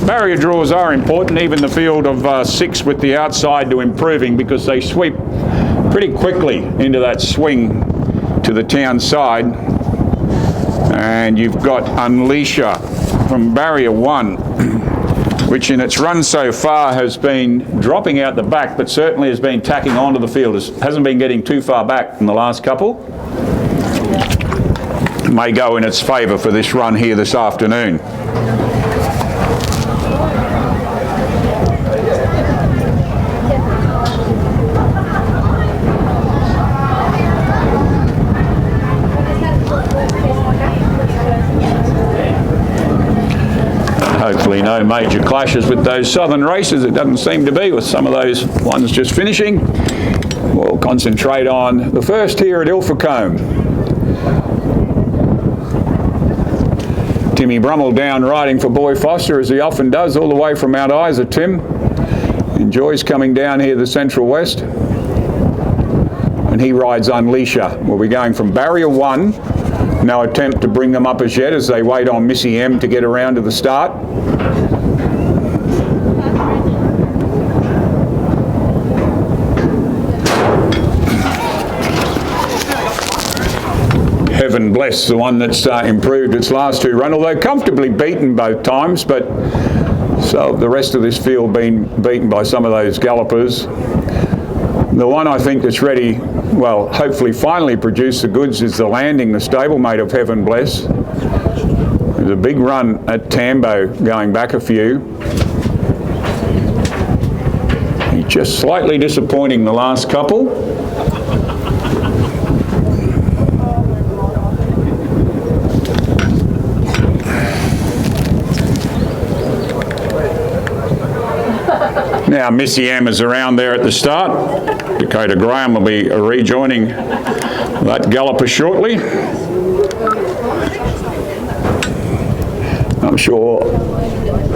barrier draws are important, even the field of 6 with the outside to improving, because they sweep pretty quickly into that swing to the town side. And you've got Unleasher from barrier 1, which in its run so far has been dropping out the back, but certainly has been tacking onto the field. It hasn't been getting too far back in the last couple. May go in its favour for this run here this afternoon. Hopefully no major clashes with those southern races. It doesn't seem to be with some of those ones just finishing. We'll concentrate on the first here at Ilfracombe. Timmy Brummel down riding for Boy Foster, as he often does, all the way from Mount Isa. Tim enjoys coming down here the Central West. And he rides Unleasher. We'll be going from barrier 1. No attempt to bring them up as yet, as they wait on Missy M to get around to the start. Heaven Bless, the one that's improved its last 2 runs, although comfortably beaten both times, but so the rest of this field been beaten by some of those gallopers. The one I think that's ready, well, hopefully finally produce the goods, is the Landing, the stablemate of Heaven Bless. There's a big run at Tambo going back a few. He's just slightly disappointing the last couple. Now Missy M is around there at the start. Dakota Graham will be rejoining that galloper shortly. I'm sure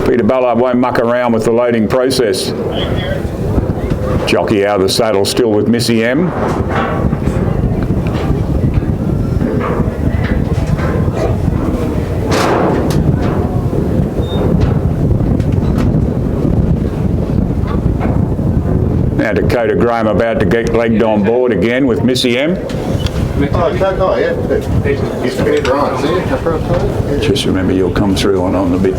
Peter Ballard won't muck around with the loading process. Jockey out of the saddle still with Missy M. Now Dakota Graham about to get legged on board again with Missy M. Just remember you'll come through on the bit.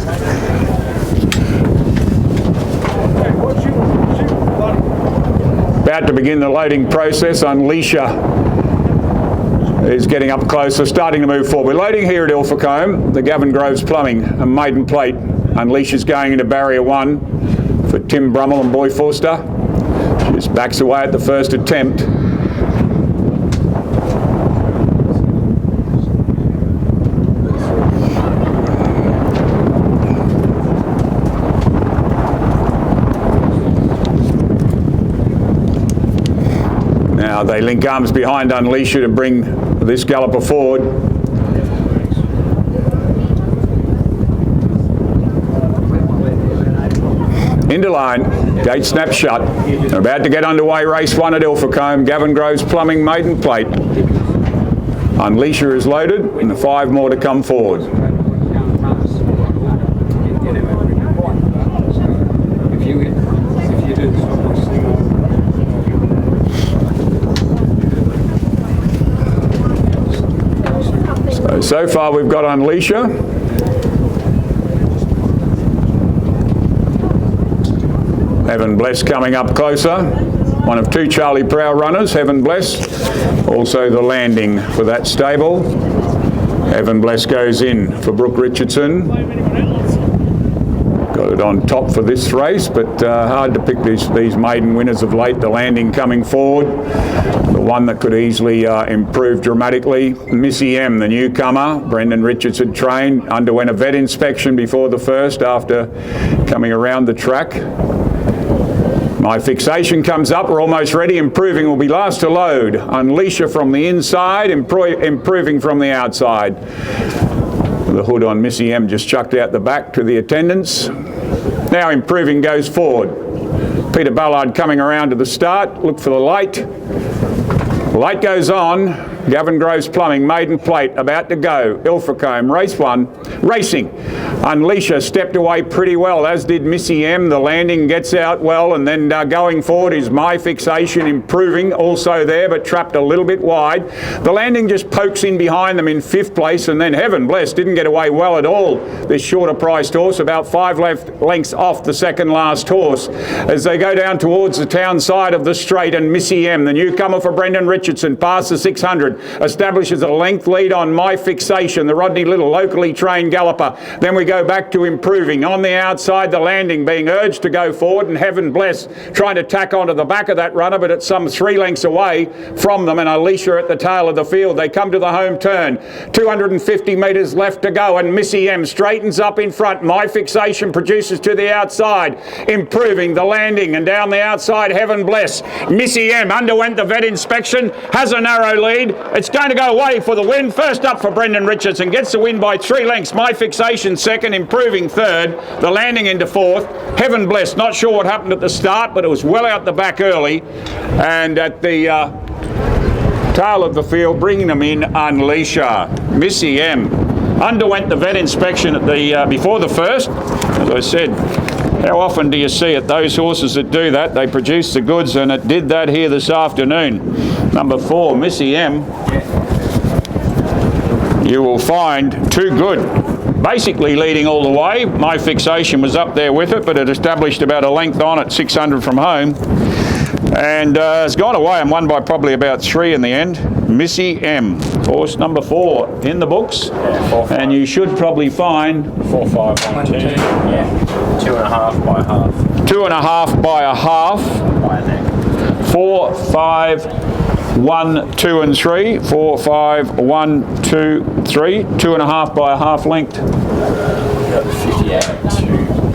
About to begin the loading process. Unleasher is getting up closer, starting to move forward. We're loading here at Ilfracombe, the Gavin Groves Plumbing, a maiden plate. Unleasher's going into barrier 1 for Tim Brummel and Boy Forster. Just backs away at the first attempt. Now they link arms behind Unleasher to bring this galloper forward. Into line, gate snap shut. They're about to get underway, race 1 at Ilfracombe. Gavin Groves Plumbing, maiden plate. Unleasher is loaded, and the 5 more to come forward. So far we've got Unleasher. Heaven Bless coming up closer. One of 2 Charlie Prow runners, Heaven Bless. Also the Landing for that stable. Heaven Bless goes in for Brooke Richardson. Got it on top for this race, but hard to pick these maiden winners of late. The Landing coming forward. The one that could easily improve dramatically. Missy M, the newcomer. Brendan Richardson trained, underwent a vet inspection before the first after coming around the track. My fixation comes up, we're almost ready. Improving will be last to load. Unleasher from the inside, improving from the outside. The hood on Missy M just chucked out the back to the attendants. Now Improving goes forward. Peter Ballard coming around to the start. Look for the light. The light goes on. Gavin Groves Plumbing, maiden plate, about to go. Ilfracombe, race 1, racing. Unleasher stepped away pretty well, as did Missy M. The landing gets out well, and then going forward is My Fixation, improving, also there, but trapped a little bit wide. The landing just pokes in behind them in 5th place, and then Heaven Bless didn't get away well at all. This shorter priced horse, about 5 lengths off the second last horse, as they go down towards the town side of the straight, and Missy M, the newcomer for Brendan Richardson, past the 600, establishes a length lead on My Fixation, the Rodney Little locally trained galloper. Then we go back to improving. On the outside, the landing being urged to go forward, and Heaven Bless trying to tack onto the back of that runner, but it's some 3 lengths away from them, and Alicia at the tail of the field. They come to the home turn. 250 metres left to go, and Missy M straightens up in front. My Fixation produces to the outside, improving the landing, and down the outside, Heaven Bless. Missy M underwent the vet inspection, has a narrow lead. It's going to go away for the win. First up for Brendan Richardson, gets the win by 3 lengths. My Fixation second, improving third. The landing into 4th. Heaven Bless, not sure what happened at the start, but it was well out the back early. And at the tail of the field, bringing them in, Unleasher. Missy M underwent the vet inspection at the before the first. As I said, how often do you see it? Those horses that do that, they produce the goods, and it did that here this afternoon. Number 4, Missy M. You will find too good. Basically leading all the way. My Fixation was up there with it, but it established about a length on at 600 from home. And it's gone away and won by probably about 3 in the end. Missy M, horse number 4 in the books. Yeah, 4, and you should probably find 4, 5, 1, 2. Yeah, 2.5 by a half. 2.5 by a half. By a neck. 4, 5, 1, 2 and 3. 4, 5, 1, 2, 3. 2.5 by a half length. 58, 2.